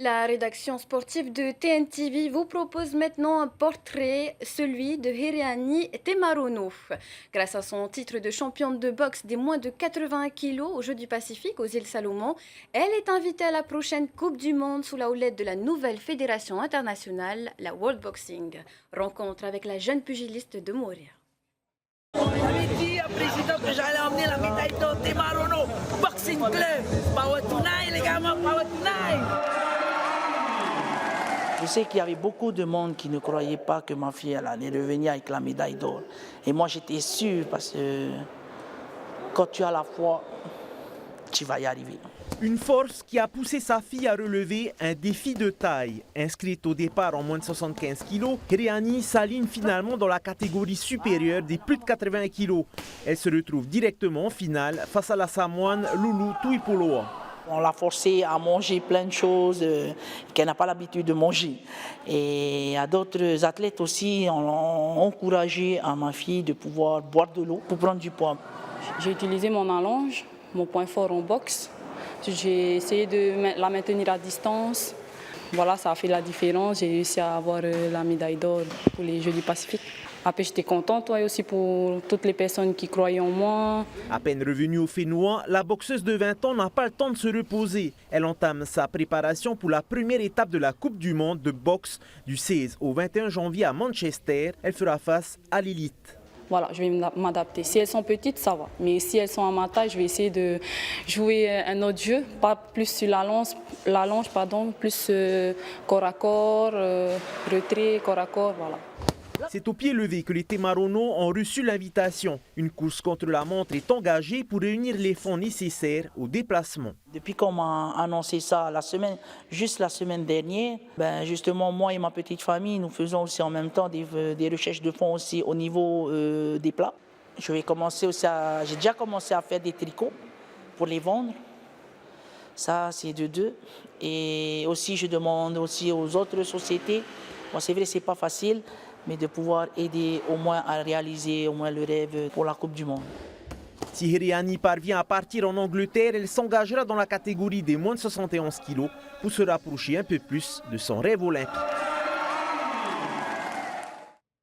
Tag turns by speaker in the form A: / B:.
A: La rédaction sportive de TNTV vous propose maintenant un portrait, celui de Heriani Temarono. Grâce à son titre de championne de boxe des moins de 80 kilos aux Jeux du Pacifique aux îles Salomon, elle est invitée à la prochaine Coupe du Monde sous la houlette de la nouvelle fédération internationale, la World Boxing. Rencontre avec la jeune pugiliste de Moria.
B: J'avais dit au président que j'allais emmener la médaille d'or Temarono Boxing Club. Power tonight, les gars, power tonight.
C: Je sais qu'il y avait beaucoup de monde qui ne croyait pas que ma fille allait revenir avec la médaille d'or. Et moi, j'étais sûr parce que quand tu as la foi, tu vas y arriver.
D: Une force qui a poussé sa fille à relever un défi de taille. Inscrite au départ en moins de 75 kg, Heriani s'aligne finalement dans la catégorie supérieure des plus de 80 kg. Elle se retrouve directement en finale face à la Samoane Loulou Tuipoloa.
C: On l'a forcée à manger plein de choses qu'elle n'a pas l'habitude de manger. Et à d'autres athlètes aussi, on a encouragé à ma fille de pouvoir boire de l'eau pour prendre du poids.
E: J'ai utilisé mon allonge, mon point fort en boxe. J'ai essayé de la maintenir à distance. Voilà, ça a fait la différence. J'ai réussi à avoir la médaille d'or pour les Jeux du Pacifique. Après, j'étais contente, et aussi pour toutes les personnes qui croyaient en moi.
D: À peine revenue au Fénois, la boxeuse de 20 ans n'a pas le temps de se reposer. Elle entame sa préparation pour la première étape de la Coupe du Monde de boxe du 16 au 21 janvier à Manchester. Elle fera face à l'élite.
E: Voilà, je vais m'adapter. Si elles sont petites, ça va. Mais si elles sont à ma taille, je vais essayer de jouer un autre jeu, pas plus sur la longe, plus corps à corps, retrait, corps à corps, voilà.
D: C'est au pied levé que les Temarono ont reçu l'invitation. Une course contre la montre est engagée pour réunir les fonds nécessaires au déplacement.
C: Depuis qu'on m'a annoncé ça juste la semaine dernière, justement moi et ma petite famille, nous faisons aussi en même temps des recherches de fonds aussi au niveau des plats. J'ai déjà commencé à faire des tricots pour les vendre. Ça, c'est de deux. Et aussi, je demande aussi aux autres sociétés. Bon, c'est vrai, c'est pas facile, mais de pouvoir aider au moins à réaliser au moins le rêve pour la Coupe du Monde.
D: Si Heriani parvient à partir en Angleterre, elle s'engagera dans la catégorie des moins de 71 kg pour se rapprocher un peu plus de son rêve olympique.